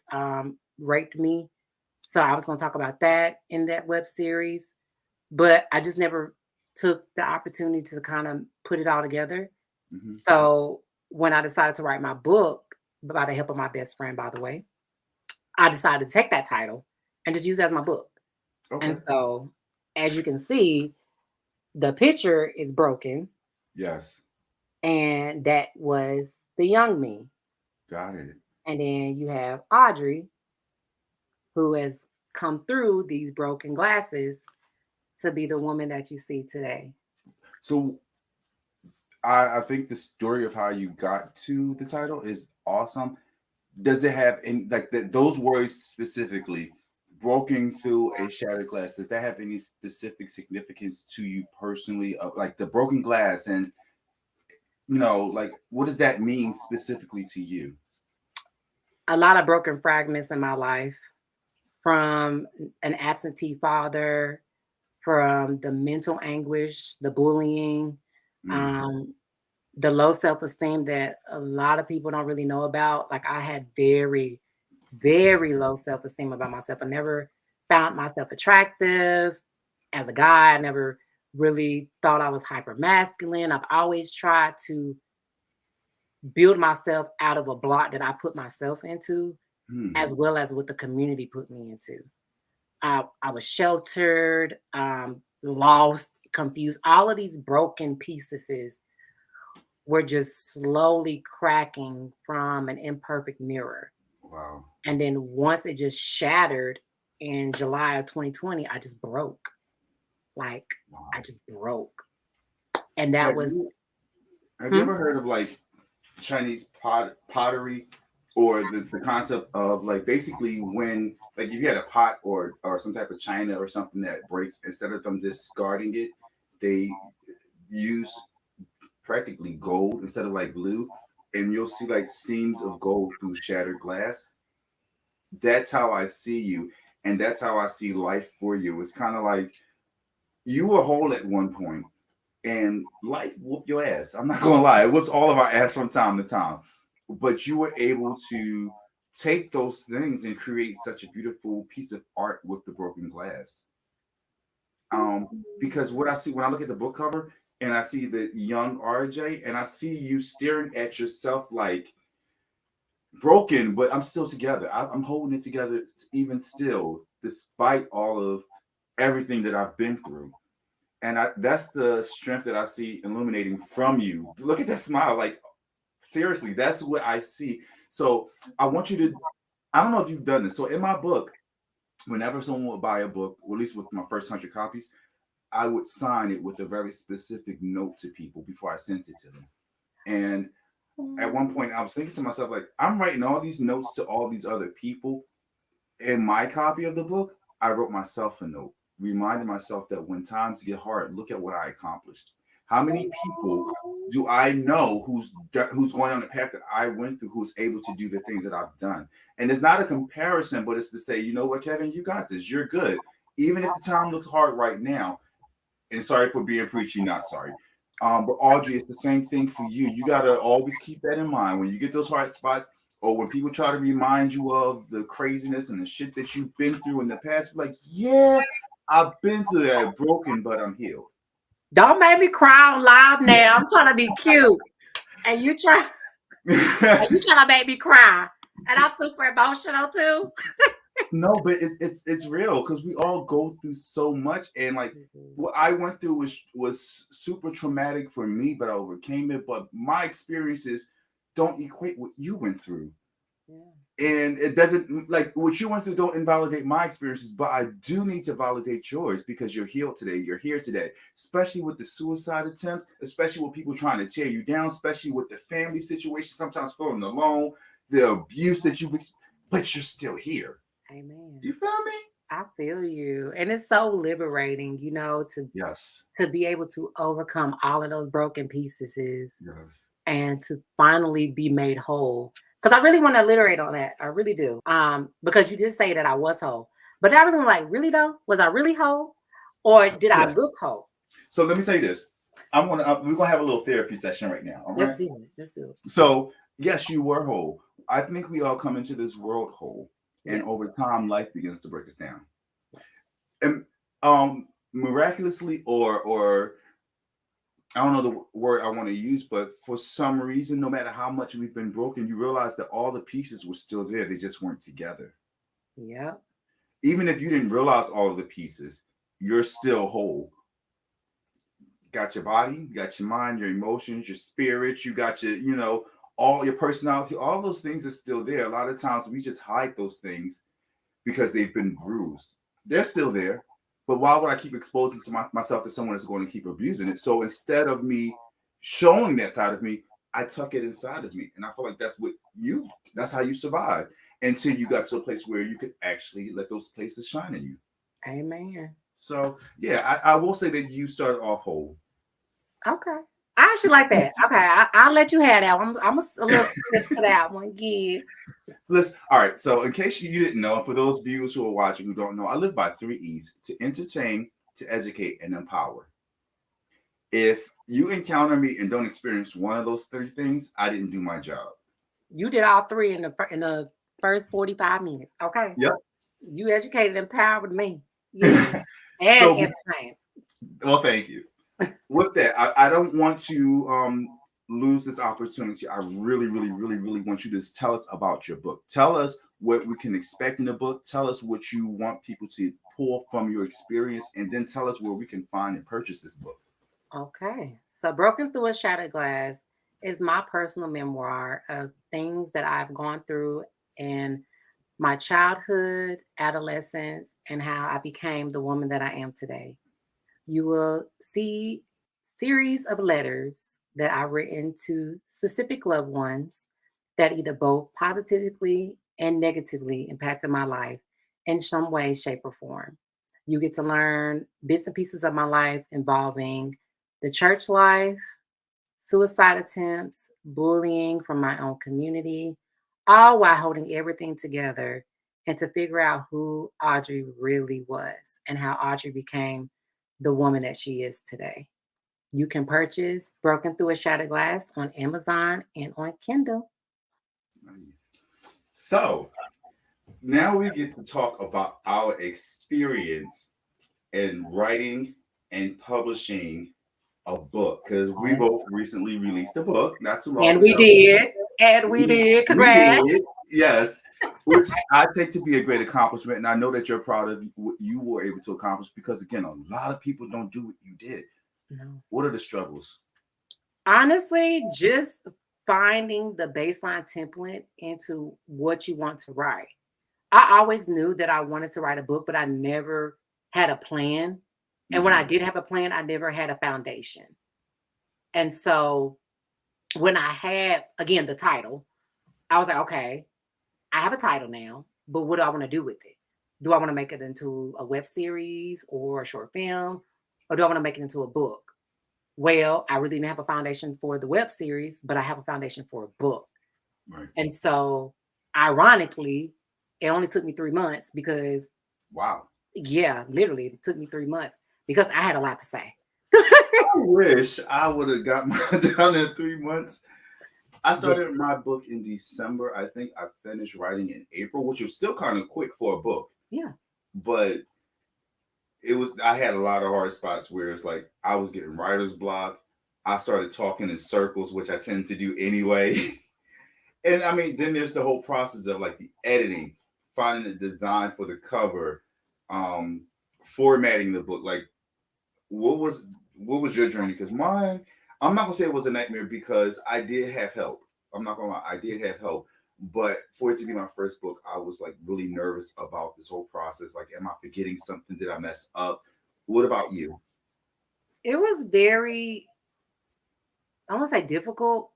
raped me, so I was going to talk about that in that web series, but I just never took the opportunity to kind of put it all together. Hmm. So when I decided to write my book, by the help of my best friend, by the way, I decided to take that title and just use it as my book. And Okay. so, as you can see, the picture is broken, Yes. and that was the young me. Got it. And then you have Audrey, who has come through these broken glasses to be the woman that you see today. So I think the story of how you got to the title is awesome. Does it have any like those words specifically, broken through a shattered glass? Does that have any specific significance to you personally? Like the broken glass, and like what does that mean specifically to you? A lot of broken fragments in my life, from an absentee father, from the mental anguish, the bullying, Mm, um, the low self esteem that a lot of people don't really know about. Like I had very, very low self esteem about myself. I never found myself attractive as a guy. I never really thought I was hyper masculine. I've always tried to build myself out of a block that I put myself into, mm, as well as what the community put me into. I was sheltered, lost, confused. All of these broken pieces were just slowly cracking from an imperfect mirror. wow. And then once it just shattered in July of 2020, I just broke. Like Wow. I just broke. And that Have was you have you hmm? ever heard of like Chinese pottery, or the concept of like basically when like if you had a pot or some type of china or something that breaks, instead of them discarding it, they use practically gold instead of like glue, and you'll see like seams of gold through shattered glass. That's how I see you, and that's how I see life for you. It's kind of like you were whole at one point, and life whooped your ass. I'm not gonna lie, it whoops all of our ass from time to time. But you were able to take those things and create such a beautiful piece of art with the broken glass. Because what I see when I look at the book cover and I see the young RJ and I see you staring at yourself like broken, but I'm still together. I'm holding it together even still, despite all of everything that I've been through. And that's the strength that I see illuminating from you. Look at that smile. Like, seriously, that's what I see. So I want you to, I don't know if you've done this. So in my book, whenever someone would buy a book, or at least with my first 100 copies, I would sign it with a very specific note to people before I sent it to them. And at one point, I was thinking to myself, like, I'm writing all these notes to all these other people. In my copy of the book, I wrote myself a note, reminding myself that when times get hard, look at what I accomplished. How many people do I know who's going on the path that I went through, who's able to do the things that I've done? And it's not a comparison, but it's to say, you know what, Kevin, you got this. You're good. Even if the time looks hard right now, and sorry for being preachy, not sorry. But Audrey, it's the same thing for you. You gotta always keep that in mind when you get those hard spots, or when people try to remind you of the craziness and the shit that you've been through in the past. Like, yeah, I've been through that, broken, but I'm healed. Don't make me cry out loud now. I'm trying to be cute, and you try to make me cry, and I'm super emotional too. No, but it's real because we all go through so much, and like what I went through was super traumatic for me, but I overcame it. But my experiences don't equate what you went through, and it doesn't, like, what you went through don't invalidate my experiences, but I do need to validate yours because you're healed today. You're here today, especially with the suicide attempts, especially with people trying to tear you down, especially with the family situation, sometimes feeling alone, the abuse that but you're still here. Amen. You feel me? I feel you. And it's so liberating, to be able to overcome all of those broken pieces and to finally be made whole. Because I really want to alliterate on that. I really do. Because you did say that I was whole. But I really was like, really though? Was I really whole? Or did I look whole? So let me say this. we're gonna have a little therapy session right now. All right? Let's do it. So yes, you were whole. I think we all come into this world whole. And over time, life begins to break us down. And miraculously, or I don't know the word I want to use, but for some reason, no matter how much we've been broken, you realize that all the pieces were still there. They just weren't together. Yeah. Even if you didn't realize all of the pieces, you're still whole. Got your body, you got your mind, your emotions, your spirit, you got your, all your personality, all those things are still there. A lot of times we just hide those things because they've been bruised. They're still there, but why would I keep exposing to myself to someone that's going to keep abusing it? So instead of me showing that side of me, I tuck it inside of me. And I feel like that's how you survive until you got to a place where you could actually let those places shine in you. Amen. So yeah, I will say that you started off whole. Okay. I actually like that. Okay, I'll let you have that one. I'm a little stick to that one. Yes. Listen, all right. So, in case you didn't know, for those viewers who are watching who don't know, I live by 3 E's: to entertain, to educate, and empower. If you encounter me and don't experience one of those 3 things, I didn't do my job. You did all 3 in the first 45 minutes. Okay. Yep. You educated and empowered me. Yeah. And entertained. Well, thank you. With that, I don't want to lose this opportunity. I really, really, really, really want you to tell us about your book. Tell us what we can expect in the book. Tell us what you want people to pull from your experience, and then tell us where we can find and purchase this book. Okay. So Broken Through a Shattered Glass is my personal memoir of things that I've gone through in my childhood, adolescence, and how I became the woman that I am today. You will see series of letters that I've written to specific loved ones that either both positively and negatively impacted my life in some way, shape, or form. You get to learn bits and pieces of my life involving the church life, suicide attempts, bullying from my own community, all while holding everything together and to figure out who Audrey really was and how Audrey became the woman that she is today. You can purchase Broken Through a Shattered Glass on Amazon and on Kindle. Nice. So now we get to talk about our experience in writing and publishing a book, because we both recently released a book not too long And ago. we did. And we did. Congrats. We did, yes, which I take to be a great accomplishment, and I know that you're proud of what you were able to accomplish, because again, a lot of people don't do what you did. No. What are the struggles? Honestly, just finding the baseline template into what you want to write. I always knew that I wanted to write a book, but I never had a plan. And when I did have a plan, I never had a foundation. And so when I had, again, the title, I was like, okay, I have a title now, but what do I want to do with it? Do I want to make it into a web series or a short film? Or do I want to make it into a book? Well, I really didn't have a foundation for the web series, but I have a foundation for a book. Right. And so, ironically, it only took me 3 months because, Wow. yeah, literally, it took me 3 months because I had a lot to say. I wish I would have got mine down in 3 months. I started my book in December. I think I finished writing in April, which was still kind of quick for a book. Yeah. But I had a lot of hard spots where it's like I was getting writer's block. I started talking in circles, which I tend to do anyway. And I mean, then there's the whole process of like the editing, finding the design for the cover, formatting the book. Like, what was your journey? Because mine, I'm not gonna say it was a nightmare, because I did have help. I'm not gonna lie, I did have help. But for it to be my first book, I was like really nervous about this whole process. Like, am I forgetting something? Did I mess up? What about you? It was very, I won't say difficult,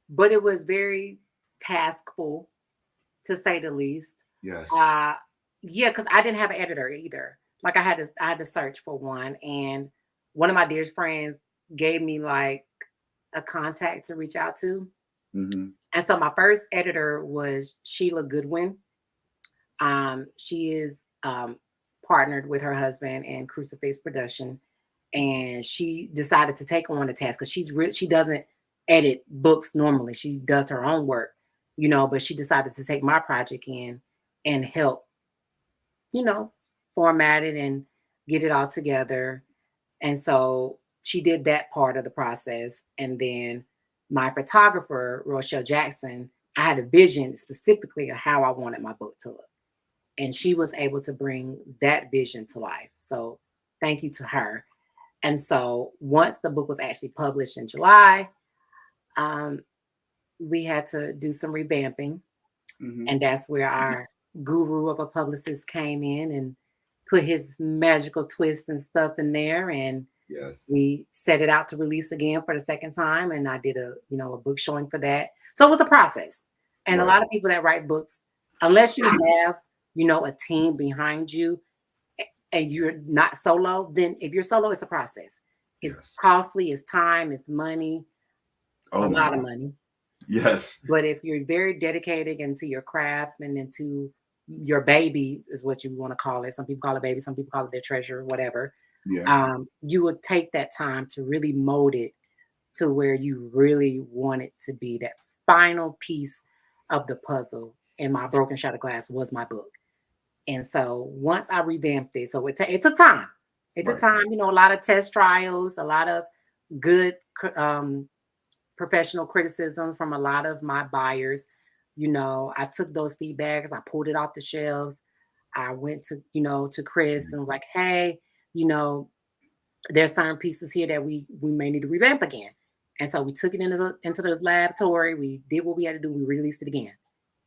but it was very taskful, to say the least. Yes. Yeah, because I didn't have an editor either. Like I had to search for one, and one of my dearest friends gave me like a contact to reach out to. Mm-hmm. And so my first editor was Sheila Goodwin. She is partnered with her husband in Crucifix Production, and she decided to take on the task because she doesn't edit books normally. She does her own work, but she decided to take my project in and help, format it and get it all together. And so she did that part of the process. And then my photographer, Rochelle Jackson, I had a vision specifically of how I wanted my book to look. And she was able to bring that vision to life. So thank you to her. And so once the book was actually published in July, we had to do some revamping. Mm-hmm. And that's where our guru of a publicist came in and put his magical twist and stuff in there. And yes, we set it out to release again for the second time. And I did a book showing for that. So it was a process. And right. A lot of people that write books, unless you have, a team behind you and you're not solo, then if you're solo, it's a process. It's costly, it's time, it's money, a lot of money. Yes. But if you're very dedicated into your craft and into your baby, is what you want to call it. Some people call it baby, some people call it their treasure, whatever. Yeah. You would take that time to really mold it to where you really want it to be. That final piece of the puzzle in my Broken Shattered Glass was my book. And so once I revamped it, so it took time. It took time, a lot of test trials, a lot of good professional criticism from a lot of my buyers. I took those feedbacks, I pulled it off the shelves. I went to, to Chris and was like, hey, there's certain pieces here that we may need to revamp again. And so we took it into the laboratory. We did what we had to do. We released it again.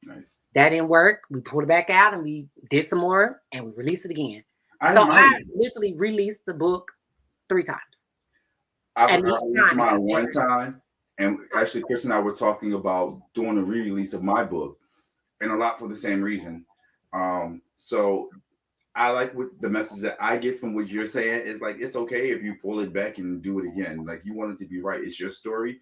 Nice. That didn't work. We pulled it back out and we did some more and we released it again. I literally released the book 3 times. I released mine 1 time. And actually, Chris and I were talking about doing a re-release of my book, and a lot for the same reason. So I like what the message that I get from what you're saying is like, it's okay if you pull it back and do it again. Like, you want it to be right. It's your story.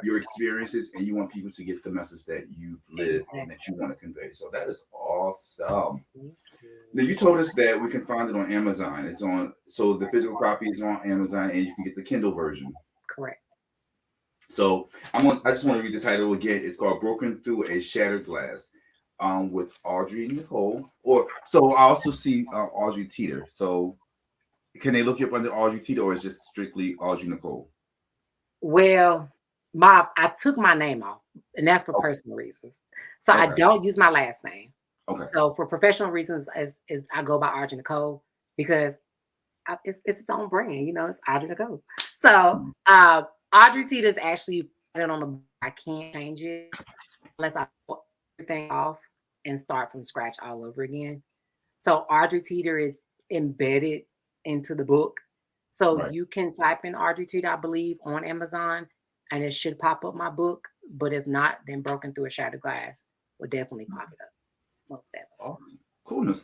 your experiences, and you want people to get the message that you live and that you want to convey. So that is awesome. Now you told us that we can find it on Amazon. It's on, so the physical copy is on Amazon, and you can get the Kindle version. Correct. So I just want to read the title again. It's called "Broken Through a Shattered Glass," with Audrey Nicole. So I also see Audrey Teeter. So can they look you up under Audrey Teeter, or is it just strictly Audrey Nicole? Well, I took my name off, and that's for personal reasons. So I don't use my last name. Okay. So for professional reasons, as I go by Audrey Nicole, because it's its own brand, it's Audrey Nicole. So Audrey Teeter is actually on the. I can't change it unless I put everything off and start from scratch all over again. So Audrey Teeter is embedded into the book. So you can type in Audrey Teeter, I believe, on Amazon, and it should pop up my book. But if not, then Broken Through a Shattered Glass will definitely pop it up. Most definitely. Oh, coolness.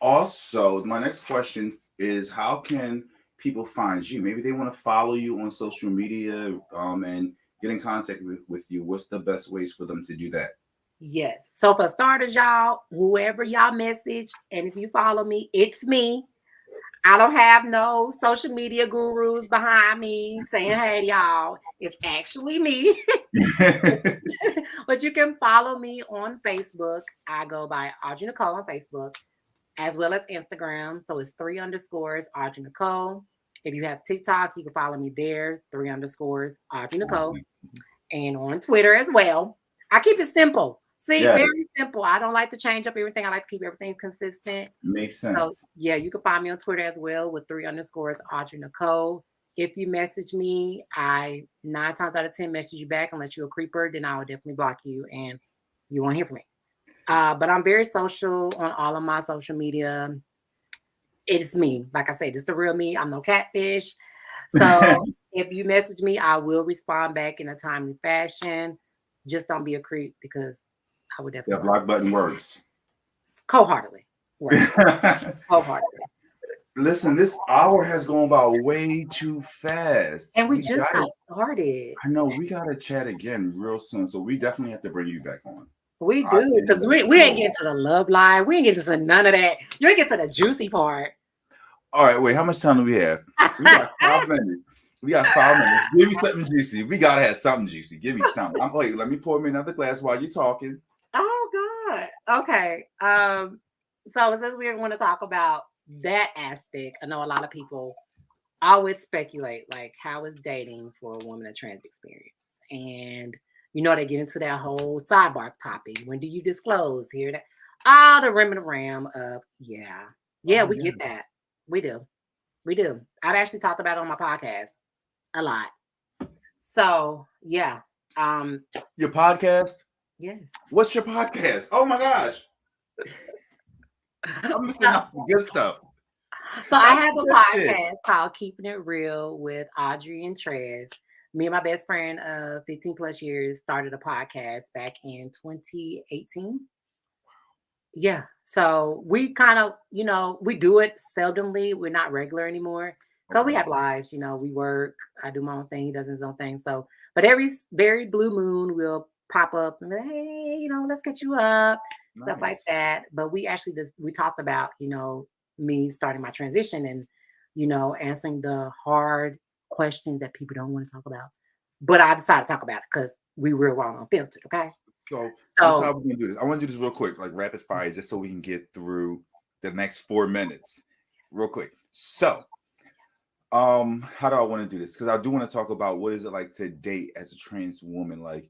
Also, my next question is, how can people find you? Maybe they want to follow you on social media and get in contact with you. What's the best ways for them to do that? Yes. So for starters, y'all, whoever y'all message, and if you follow me, it's me. I don't have no social media gurus behind me saying, hey, y'all, it's actually me. But you can follow me on Facebook. I go by Audrey Nicole on Facebook, as well as Instagram. So it's 3_ Audrey Nicole. If you have TikTok, you can follow me there, 3_ Audrey Nicole. And on Twitter as well. I keep it simple. See, very simple. I don't like to change up everything. I like to keep everything consistent. Makes sense. So, yeah, you can find me on Twitter as well with 3_ Audrey Nicole. If you message me, I 9 times out of 10 message you back. Unless you're a creeper, then I will definitely block you and you won't hear from me. But I'm very social on all of my social media. It's me. Like I said, it's the real me. I'm no catfish. So if you message me, I will respond back in a timely fashion. Just don't be a creep, because I would definitely. The block button works. Wholeheartedly. Wholeheartedly. Listen, this hour has gone by way too fast. And we just got started. I know, we got to chat again real soon. So we definitely have to bring you back on. We do, because we ain't getting to the love line. We ain't getting to none of that. You ain't get to the juicy part. All right, wait, how much time do we have? We got 5 minutes. We got 5 minutes. Give me something juicy. We got to have something juicy. Give me something. Wait, let me pour me another glass while you're talking. Oh, God. Okay. So since we want to talk about that aspect, I know a lot of people always speculate, like, how is dating for a woman a trans experience? And, they get into that whole sidebar topic. When do you disclose? Hear that? All the rim and ram of, we get that. We do. I've actually talked about it on my podcast a lot. So, yeah. Your podcast? Yes. What's your podcast? Oh, my gosh. I'm missing out on good stuff. So I have a podcast called Keeping It Real with Audrey and Trez. Me and my best friend of 15 plus years started a podcast back in 2018. Yeah. So we kind of, we do it seldomly. We're not regular anymore because we have lives, we work. I do my own thing. He does his own thing. So, but every very blue moon we'll pop up and be like, hey, let's get you up, stuff like that. But we actually we talked about, me starting my transition and, answering the hard questions that people don't want to talk about. But I decided to talk about it because we were raw and unfiltered. Okay. So that's how we're gonna do this. I want to do this real quick, like rapid fire, just so we can get through the next 4 minutes, real quick. So, how do I want to do this? Because I do want to talk about what is it like to date as a trans woman. Like,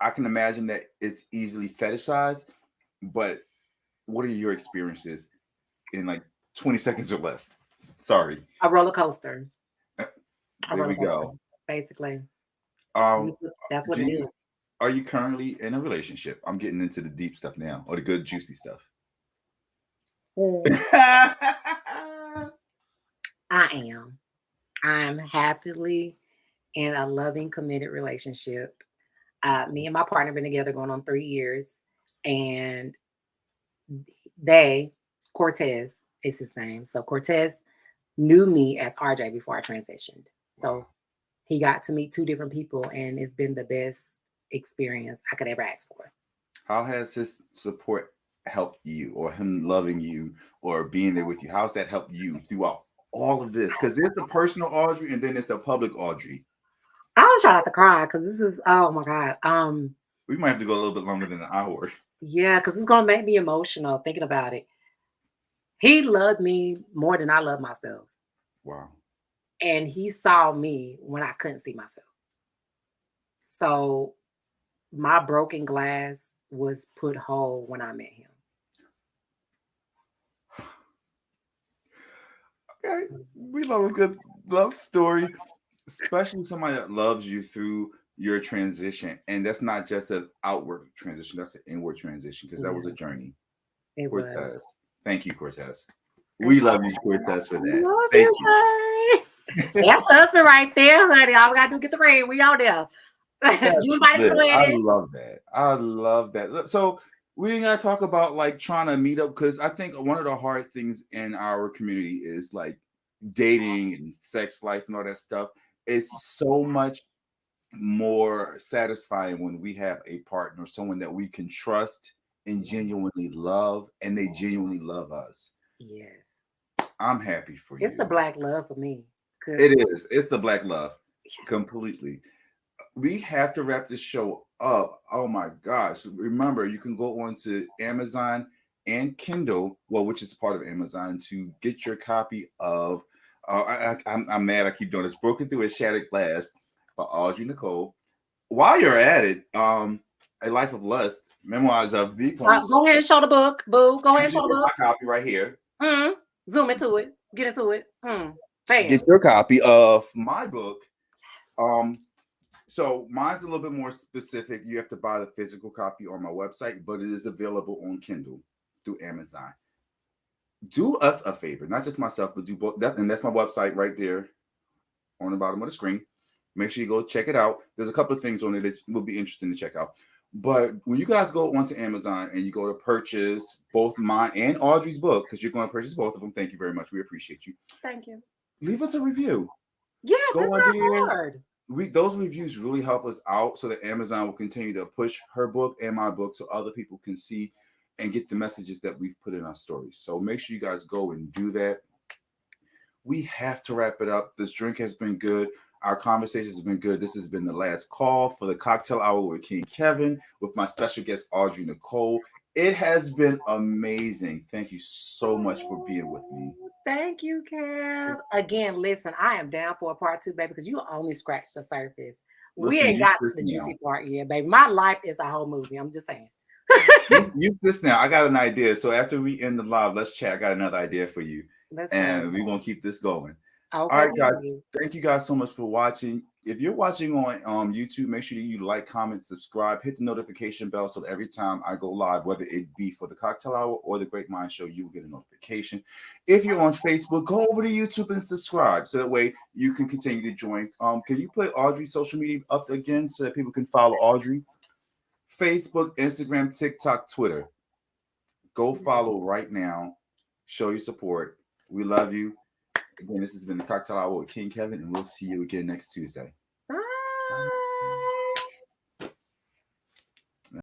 I can imagine that it's easily fetishized, but what are your experiences in like 20 seconds or less? Sorry. A roller coaster. There we go. Basically. That's what it is. Are you currently in a relationship? I'm getting into the deep stuff now, or the good, juicy stuff. I am. I'm happily in a loving, committed relationship. Me and my partner have been together going on 3 years. And Cortez is his name. So Cortez knew me as RJ before I transitioned. So he got to meet 2 different people, and it's been the best experience I could ever ask for. How has his support helped you, or him loving you, or being there with you? How's that helped you throughout all of this? Because there's the personal Audrey, and then there's the public Audrey. I was trying not to cry because this is, oh my God. We might have to go a little bit longer than an hour. Yeah, because it's gonna make me emotional thinking about it. He loved me more than I love myself. Wow. And he saw me when I couldn't see myself. So my broken glass was put whole when I met him. Okay. We love a good love story, especially somebody that loves you through your transition. And that's not just an outward transition, that's an inward transition, because that was a journey. It was. Cortez. Thank you, Cortez. We love you, Cortez, for that. Love Thank you, you. honey. That's husband right there, honey. All we gotta do is get the ring. We out there. You invited to the I wedding. love that. I love that. So we ain't gotta talk about like trying to meet up, because I think one of the hard things in our community is like dating and sex life and all that stuff. It's so much more satisfying when we have a partner, someone that we can trust and genuinely love, and they genuinely love us. Yes. I'm happy for you. It's the black love for me. It is. It's the black love. Yes. Completely. We have to wrap this show up. Oh my gosh. Remember, you can go on to Amazon and Kindle, well, which is part of Amazon, to get your copy of I'm mad I keep doing this. Broken Through a Shattered Glass by Audrey Nicole. While you're at it, A Life of Lust, Memoirs of the Porn. Go ahead and show the book, boo. Go ahead and show the book. My copy right here. Zoom into it. Get into it. Bam. Get your copy of my book. So mine's a little bit more specific. You have to buy the physical copy on my website, but it is available on Kindle through Amazon. Do us a favor, not just myself, but do both. And that's my website right there on the bottom of the screen. Make sure you go check it out. There's a couple of things on it that will be interesting to check out. But when you guys go onto Amazon and you go to purchase both mine and Audrey's book, because you're going to purchase both of them, thank you very much. We appreciate you. Thank you. Leave us a review. Yes, Go it's on not hard. Those reviews really help us out, so that Amazon will continue to push her book and my book so other people can see and get the messages that we've put in our stories. So make sure you guys go and do that. We have to wrap it up. This drink has been good. Our conversation has been good. This has been the last call for the Cocktail Hour with Kyng Kevyn, with my special guest, Audrey Nicole. It has been amazing. Thank you so much for being with me. Thank you, Kev. Again, listen, I am down for a part 2, baby, because you only scratched the surface. We ain't got to the juicy part yet, baby. My life is a whole movie. I'm just saying. Use this now. I got an idea. So after we end the live, let's chat. I got another idea for you. And we're going to keep this going. Okay, all right, guys. Thank you guys so much for watching. If you're watching on YouTube, make sure you like, comment, subscribe, hit the notification bell so that every time I go live, whether it be for the Cocktail Hour or the Great Mind Show, you will get a notification. If you're on Facebook, go over to YouTube and subscribe so that way you can continue to join. Can you put Audrey's social media up again so that people can follow Audrey? Facebook, Instagram, TikTok, Twitter. Go follow right now. Show your support. We love you. Again, this has been the Cocktail Hour with Kyng Kevyn, and we'll see you again next Tuesday. Bye.